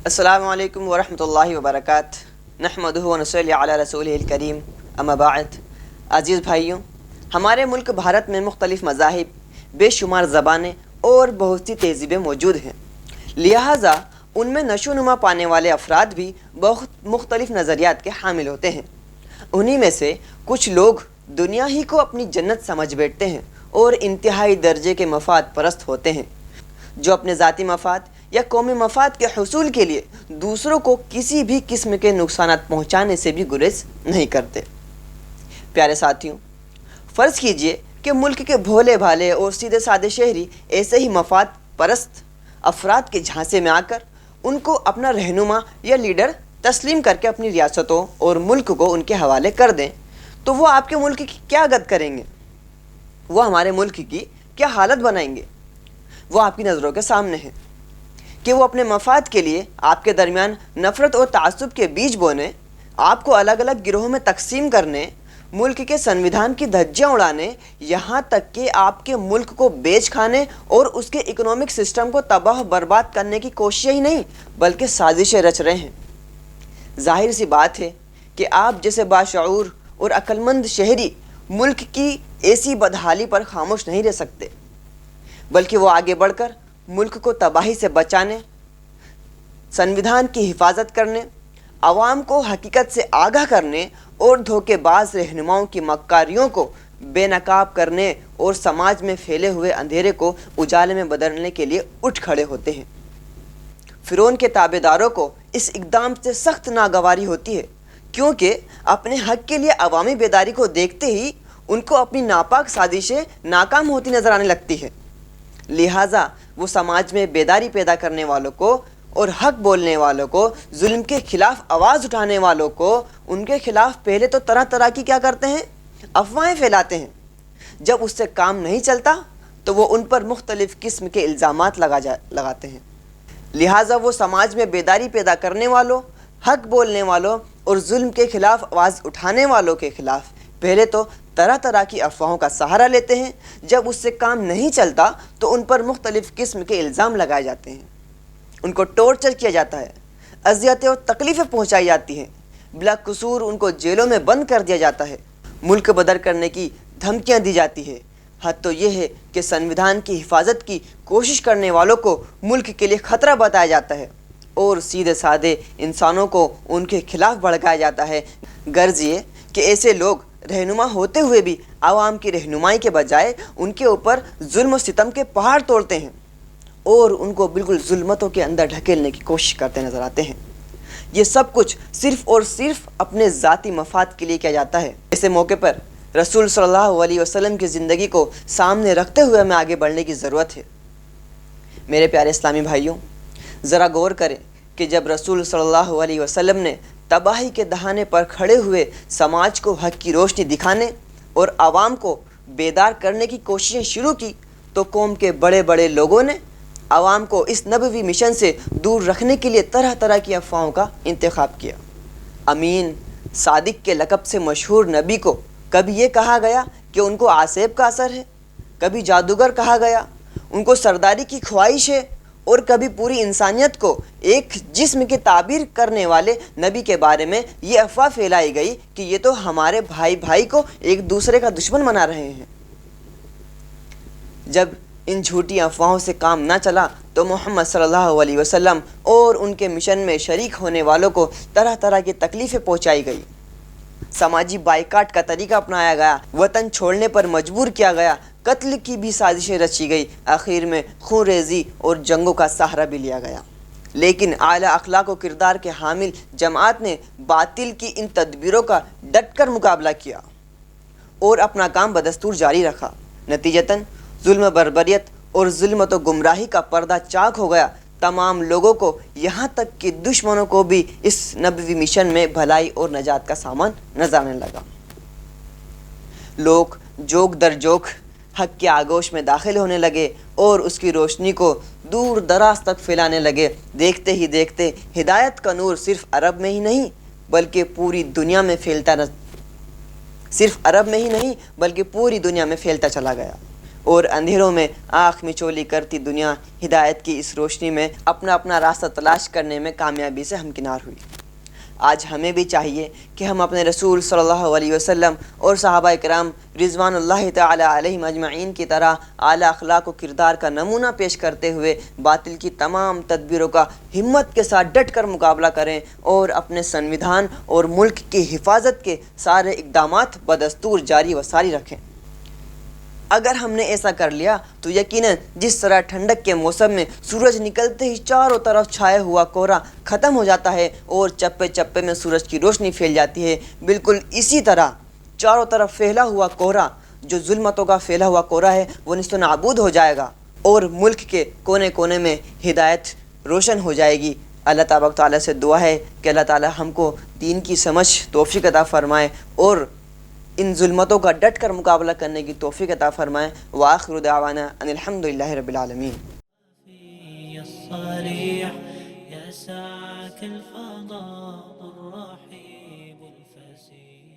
السلام علیکم ورحمۃ اللہ وبرکاتہ نحمدہ ونصلی علی رسولہ الکریم اما بعد۔ عزیز بھائیوں، ہمارے ملک بھارت میں مختلف مذاہب، بے شمار زبانیں اور بہت سی تہذیبیں موجود ہیں، لہٰذا ان میں نشو و نما پانے والے افراد بھی بہت مختلف نظریات کے حامل ہوتے ہیں۔ انہی میں سے کچھ لوگ دنیا ہی کو اپنی جنت سمجھ بیٹھتے ہیں اور انتہائی درجے کے مفاد پرست ہوتے ہیں، جو اپنے ذاتی مفاد یا قومی مفاد کے حصول کے لیے دوسروں کو کسی بھی قسم کے نقصانات پہنچانے سے بھی گریز نہیں کرتے۔ پیارے ساتھیوں، فرض کیجئے کہ ملک کے بھولے بھالے اور سیدھے سادے شہری ایسے ہی مفاد پرست افراد کے جھانسے میں آ کر ان کو اپنا رہنما یا لیڈر تسلیم کر کے اپنی ریاستوں اور ملک کو ان کے حوالے کر دیں، تو وہ آپ کے ملک کی کیا گت کریں گے؟ وہ ہمارے ملک کی کیا حالت بنائیں گے؟ وہ آپ کی نظروں کے سامنے ہے کہ وہ اپنے مفاد کے لیے آپ کے درمیان نفرت اور تعصب کے بیج بونے، آپ کو الگ الگ گروہوں میں تقسیم کرنے، ملک کے سنویدھان کی دھجیاں اڑانے، یہاں تک کہ آپ کے ملک کو بیچ کھانے اور اس کے اکنامک سسٹم کو تباہ برباد کرنے کی کوششیں ہی نہیں بلکہ سازشیں رچ رہے ہیں۔ ظاہر سی بات ہے کہ آپ جیسے باشعور اور عقل مند شہری ملک کی ایسی بدحالی پر خاموش نہیں رہ سکتے، بلکہ وہ آگے بڑھ کر ملک کو تباہی سے بچانے، سنویدھان کی حفاظت کرنے، عوام کو حقیقت سے آگاہ کرنے اور دھوکے باز رہنماؤں کی مکاریوں کو بے نقاب کرنے اور سماج میں پھیلے ہوئے اندھیرے کو اجالے میں بدلنے کے لیے اٹھ کھڑے ہوتے ہیں۔ فرعون کے تابع داروں کو اس اقدام سے سخت ناگواری ہوتی ہے، کیونکہ اپنے حق کے لیے عوامی بیداری کو دیکھتے ہی ان کو اپنی ناپاک سازشیں ناکام ہوتی نظر آنے لگتی ہے۔ لہٰذا وہ سماج میں بیداری پیدا کرنے والوں کو اور حق بولنے والوں کو، ظلم کے خلاف آواز اٹھانے والوں کو، ان کے خلاف پہلے تو طرح طرح کی کیا کرتے ہیں؟ افواہیں پھیلاتے ہیں۔ جب اس سے کام نہیں چلتا تو وہ ان پر مختلف قسم کے الزامات لگاتے ہیں۔ لہٰذا وہ سماج میں بیداری پیدا کرنے والوں، حق بولنے والوں اور ظلم کے خلاف آواز اٹھانے والوں کے خلاف پہلے تو طرح طرح کی افواہوں کا سہارا لیتے ہیں۔ جب اس سے کام نہیں چلتا تو ان پر مختلف قسم کے الزام لگائے جاتے ہیں، ان کو ٹارچر کیا جاتا ہے، اذیتیں اور تکلیفیں پہنچائی جاتی ہیں، بلا قصور ان کو جیلوں میں بند کر دیا جاتا ہے، ملک بدر کرنے کی دھمکیاں دی جاتی ہے۔ حد تو یہ ہے کہ سنویدھان کی حفاظت کی کوشش کرنے والوں کو ملک کے لیے خطرہ بتایا جاتا ہے اور سیدھے سادے انسانوں کو ان کے خلاف بھڑکایا جاتا ہے۔ غرض یہ کہ ایسے لوگ رہنما ہوتے ہوئے بھی عوام کی رہنمائی کے بجائے ان کے اوپر ظلم و ستم کے پہاڑ توڑتے ہیں اور ان کو بالکل ظلمتوں کے اندر ڈھکیلنے کی کوشش کرتے نظر آتے ہیں۔ یہ سب کچھ صرف اور صرف اپنے ذاتی مفاد کے لیے کیا جاتا ہے۔ ایسے موقع پر رسول صلی اللہ علیہ وسلم کی زندگی کو سامنے رکھتے ہوئے ہمیں آگے بڑھنے کی ضرورت ہے۔ میرے پیارے اسلامی بھائیوں، ذرا غور کریں کہ جب رسول صلی اللہ علیہ وسلم نے تباہی کے دہانے پر کھڑے ہوئے سماج کو حق کی روشنی دکھانے اور عوام کو بیدار کرنے کی کوششیں شروع کی تو قوم کے بڑے بڑے لوگوں نے عوام کو اس نبوی مشن سے دور رکھنے کے لیے طرح طرح کی افواہوں کا انتخاب کیا۔ امین صادق کے لقب سے مشہور نبی کو کبھی یہ کہا گیا کہ ان کو آسیب کا اثر ہے، کبھی جادوگر کہا گیا، ان کو سرداری کی خواہش ہے، اور کبھی پوری انسانیت کو ایک جسم کی تعبیر کرنے والے نبی کے بارے میں یہ افواہ پھیلائی گئی کہ یہ تو ہمارے بھائی بھائی کو ایک دوسرے کا دشمن بنا رہے ہیں۔ جب ان جھوٹی افواہوں سے کام نہ چلا تو محمد صلی اللہ علیہ وسلم اور ان کے مشن میں شریک ہونے والوں کو طرح طرح کی تکلیفیں پہنچائی گئی، سماجی بائیکاٹ کا طریقہ اپنایا گیا، وطن چھوڑنے پر مجبور کیا گیا، قتل کی بھی سازشیں رچی گئی، آخر میں خون ریزی اور جنگوں کا سہارا بھی لیا گیا۔ لیکن اعلیٰ اخلاق و کردار کے حامل جماعت نے باطل کی ان تدبیروں کا ڈٹ کر مقابلہ کیا اور اپنا کام بدستور جاری رکھا۔ نتیجتاً ظلم بربریت اور ظلمت و گمراہی کا پردہ چاک ہو گیا۔ تمام لوگوں کو، یہاں تک کہ دشمنوں کو بھی اس نبوی مشن میں بھلائی اور نجات کا سامان نظر آنے لگا۔ لوگ جوک در جوک حق کے آغوش میں داخل ہونے لگے اور اس کی روشنی کو دور دراز تک پھیلانے لگے۔ دیکھتے ہی دیکھتے ہدایت کا نور صرف عرب میں ہی نہیں بلکہ پوری دنیا میں پھیلتا چلا گیا۔ اور اندھیروں میں آنکھ مچولی کرتی دنیا ہدایت کی اس روشنی میں اپنا اپنا راستہ تلاش کرنے میں کامیابی سے ہمکنار ہوئی۔ آج ہمیں بھی چاہیے کہ ہم اپنے رسول صلی اللہ علیہ وسلم اور صحابہ کرام رضوان اللہ تعالی علیہم اجمعین کی طرح اعلیٰ اخلاق و کردار کا نمونہ پیش کرتے ہوئے باطل کی تمام تدبیروں کا ہمت کے ساتھ ڈٹ کر مقابلہ کریں اور اپنے سنویدھان اور ملک کی حفاظت کے سارے اقدامات بدستور جاری و ساری رکھیں۔ اگر ہم نے ایسا کر لیا تو یقیناً جس طرح ٹھنڈک کے موسم میں سورج نکلتے ہی چاروں طرف چھائے ہوا کوہرا ختم ہو جاتا ہے اور چپے چپے میں سورج کی روشنی پھیل جاتی ہے، بالکل اسی طرح چاروں طرف پھیلا ہوا کوہرا، جو ظلمتوں کا پھیلا ہوا کوہرا ہے، وہ نیست و نابود ہو جائے گا اور ملک کے کونے کونے میں ہدایت روشن ہو جائے گی۔ اللہ تبارک تعالیٰ سے دعا ہے کہ اللہ تعالیٰ ہم کو دین کی سمجھ توفیق عطا فرمائے اور ان ظلمتوں کا ڈٹ کر مقابلہ کرنے کی توفیق عطا فرمائے۔ وآخر دعوانا ان الحمدللہ رب العالمین۔ الصريح يسعك الفضاء الرحيب الفسيح